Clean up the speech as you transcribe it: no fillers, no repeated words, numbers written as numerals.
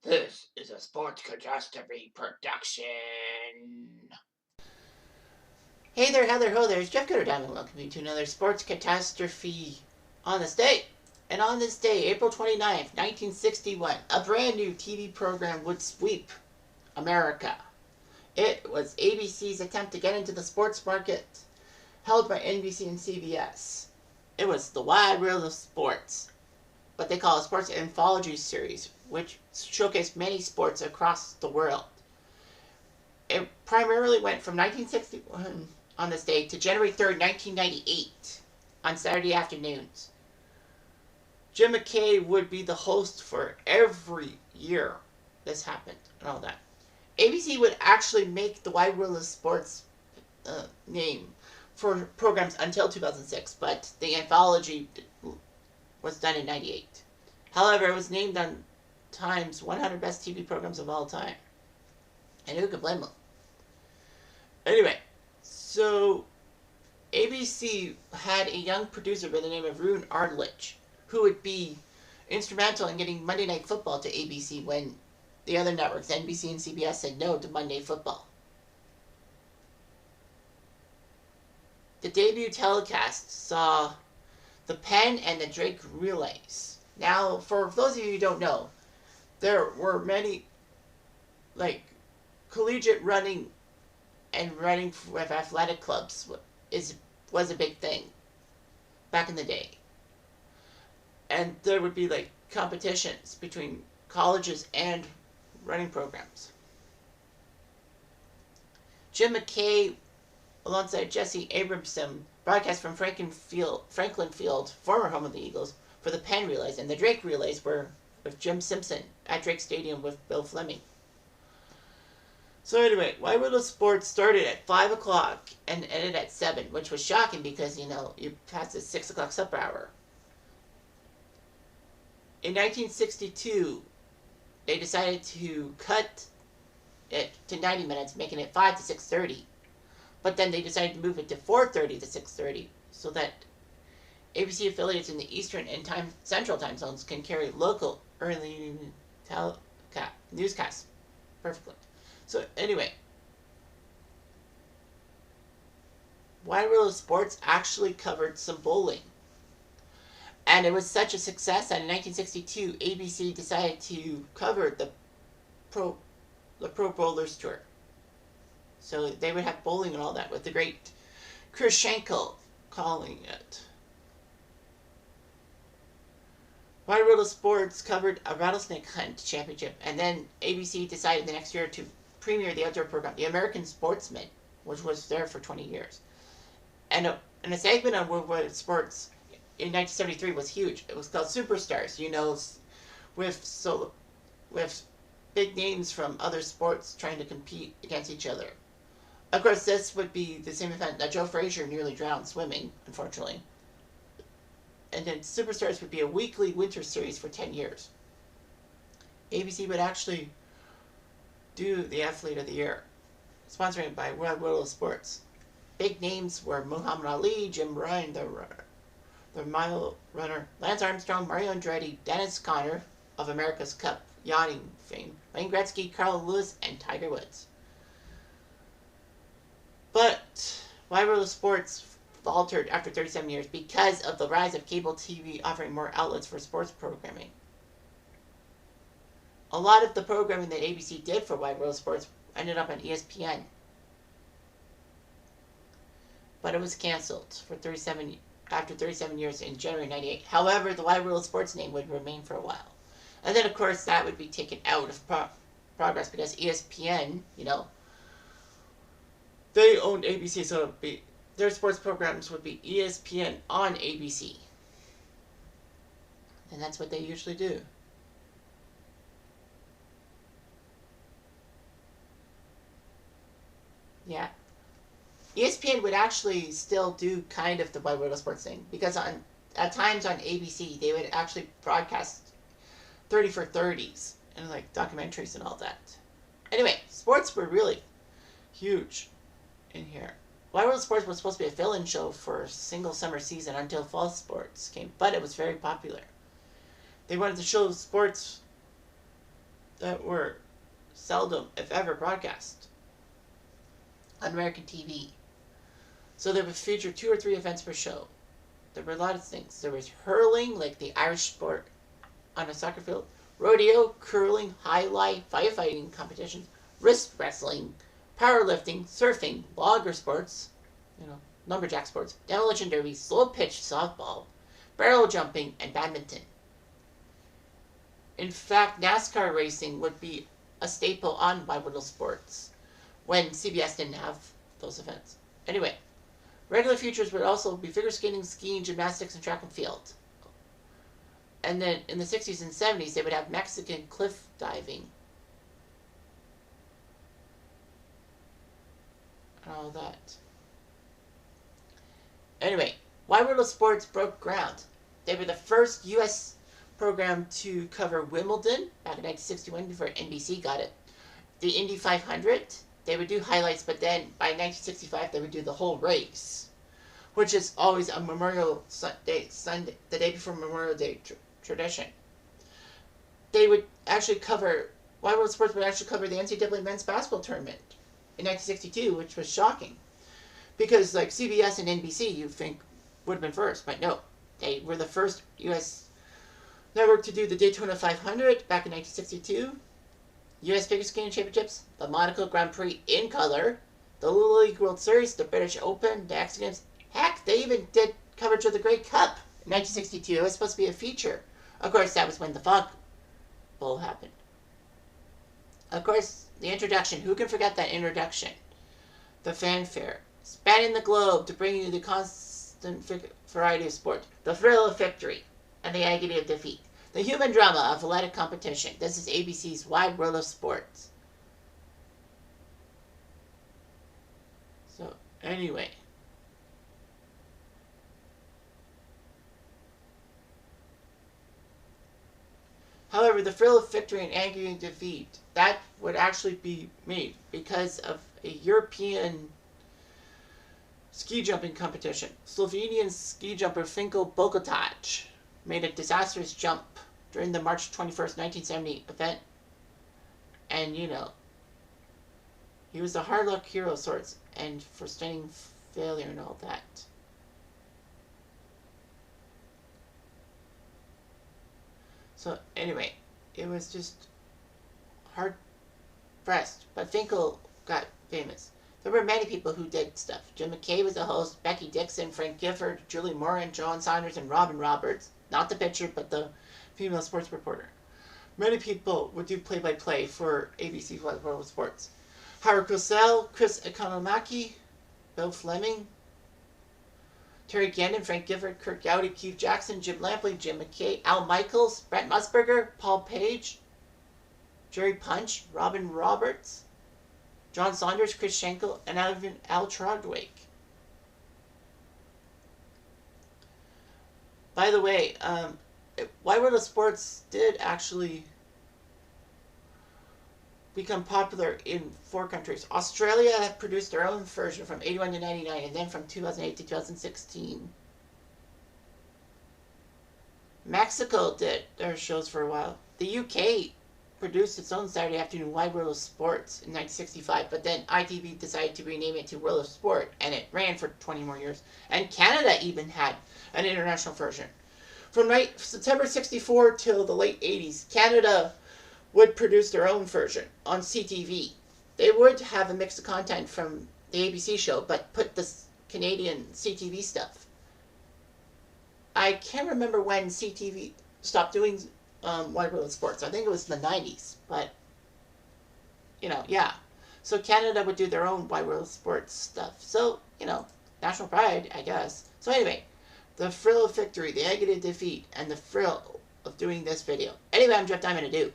This is a Sports Catastrophe production. Hey there, Heather Ho there. It's Jeff Gooder and welcome you to another Sports Catastrophe on this day. And on this day, April 29th, 1961, a brand new TV program would sweep America. It was ABC's attempt to get into the sports market, held by NBC and CBS. It was The Wide World of Sports, what they call a sports anthology series, which showcased many sports across the world. It primarily went from 1961 on this day to January 3rd, 1998 on Saturday afternoons. Jim McKay would be the host for every year this happened and all that. ABC would actually make the Wide World of Sports name for programs until 2006, but the anthology was done in 98. However, it was named on Time's 100 Best TV Programs of All Time. And who could blame them? Anyway, so ABC had a young producer by the name of Roone Arledge, who would be instrumental in getting Monday Night Football to ABC when the other networks, NBC and CBS, said no to Monday Football. The debut telecast saw the Penn and the Drake relays. Now, for those of you who don't know, there were many, collegiate running and running with athletic clubs was a big thing back in the day. And there would be, competitions between colleges and running programs. Jim McKay, alongside Jesse Abramson, broadcast from Franklin Field, former home of the Eagles, for the Penn relays, and the Drake relays were with Jim Simpson at Drake Stadium with Bill Fleming. So anyway, Wide World of Sports started at 5 o'clock and ended at 7, which was shocking because, you passed the 6 o'clock supper hour. In 1962, they decided to cut it to 90 minutes, making it 5 to 6:30. But then they decided to move it to 4:30 to 6:30 so that ABC affiliates in the Eastern and Central time zones can carry local early newscasts perfectly. So anyway, Wide World of Sports actually covered some bowling. And it was such a success that in 1962, ABC decided to cover the Pro Bowlers Tour. So they would have bowling and all that with the great Chris Schenkel calling it. Wide World of Sports covered a rattlesnake hunt championship, and then ABC decided the next year to premiere the outdoor program, The American Sportsman, which was there for 20 years. And a segment on World Wide Sports in 1973 was huge. It was called Superstars, with big names from other sports trying to compete against each other. Of course, this would be the same event that Joe Frazier nearly drowned swimming, unfortunately. And then Superstars would be a weekly winter series for 10 years. ABC would actually do the Athlete of the Year, sponsored by Wide World of Sports. Big names were Muhammad Ali, Jim Ryan, the mile runner, Lance Armstrong, Mario Andretti, Dennis Conner of America's Cup yachting fame, Wayne Gretzky, Carl Lewis, and Tiger Woods. But Wide World of Sports faltered after 37 years because of the rise of cable TV offering more outlets for sports programming. A lot of the programming that ABC did for Wide World of Sports ended up on ESPN. But it was canceled after 37 years in January 98. However, the Wide World of Sports name would remain for a while. And then, of course, that would be taken out of progress because ESPN, they owned ABC, so their sports programs would be ESPN on ABC. And that's what they usually do. Yeah. ESPN would actually still do kind of the Wide World of Sports thing because at times on ABC they would actually broadcast 30 for 30s and documentaries and all that. Anyway, sports were really huge in here. Wide World of Sports was supposed to be a fill-in show for a single summer season until fall sports came, but it was very popular. They wanted to show sports that were seldom, if ever, broadcast on American TV. So they would feature 2 or 3 events per show. There were a lot of things. There was hurling, like the Irish sport on a soccer field, rodeo, curling, highlight, firefighting competitions, wrist wrestling, powerlifting, surfing, logger sports, lumberjack sports, demolition derby, slow pitch softball, barrel jumping, and badminton. In fact, NASCAR racing would be a staple on Wide World of Sports when CBS didn't have those events. Anyway, regular features would also be figure skating, skiing, gymnastics, and track and field. And then in the 60s and 70s, they would have Mexican cliff diving. And all that. Anyway, Wide World of Sports broke ground. They were the first U.S. program to cover Wimbledon back in 1961 before NBC got it. The Indy 500, they would do highlights, but then by 1965 they would do the whole race, which is always a Memorial Day, Sunday, the day before Memorial Day tradition. They would actually cover, Wide World Sports would actually cover the NCAA men's basketball tournament in 1962, which was shocking. Because like CBS and NBC, you think would have been first, but no. They were the first U.S. network to do the Daytona 500 back in 1962, U.S. Figure Skating Championships, the Monaco Grand Prix in color, the Little League World Series, the British Open, the X Games. Heck, they even did coverage of the Grey Cup in 1962. It was supposed to be a feature. Of course, that was when the Fog Bowl happened. Of course, the introduction. Who can forget that introduction? The fanfare. Spanning the globe to bring you the constant variety of sport. The thrill of victory and the agony of defeat. The human drama of athletic competition. This is ABC's Wide World of Sports. So, anyway. However, the thrill of victory and agony of defeat, that would actually be made because of a European ski jumping competition. Slovenian ski jumper Finko Bogotaj made a disastrous jump during the March 21st, 1970 event. And, he was a hard luck hero of sorts, and for stunning failure and all that. So, anyway, it was just hard-pressed, but Finkel got famous. There were many people who did stuff. Jim McKay was the host, Becky Dixon, Frank Gifford, Julie Moran, John Saunders, and Robin Roberts. Not the pitcher, but the female sports reporter. Many people would do play-by-play for ABC's Wide World of Sports. Howard Cosell, Chris Economaki, Bill Fleming, Terry Gannon, Frank Gifford, Kirk Gowdy, Keith Jackson, Jim Lampley, Jim McKay, Al Michaels, Brent Musburger, Paul Page, Jerry Punch, Robin Roberts, John Saunders, Chris Schenkel, and even Al Trogwake. By the way, Wide World of Sports did actually become popular in 4 countries. Australia had produced their own version from 81 to 99, and then from 2008 to 2016. Mexico did their shows for a while. The UK produced its own Saturday afternoon Wide World of Sports in 1965, but then ITV decided to rename it to World of Sport, and it ran for 20 more years. And Canada even had an international version. From September 64 till the late 80s, Canada would produce their own version on CTV. They would have a mix of content from the ABC show, but put the Canadian CTV stuff. I can't remember when CTV stopped doing Wide World of Sports. I think it was in the 90s, but, yeah. So Canada would do their own Wide World of Sports stuff. So, national pride, I guess. So anyway, the thrill of victory, the agony of defeat, and the thrill of doing this video. Anyway, I'm Jeff Diamond, adieu.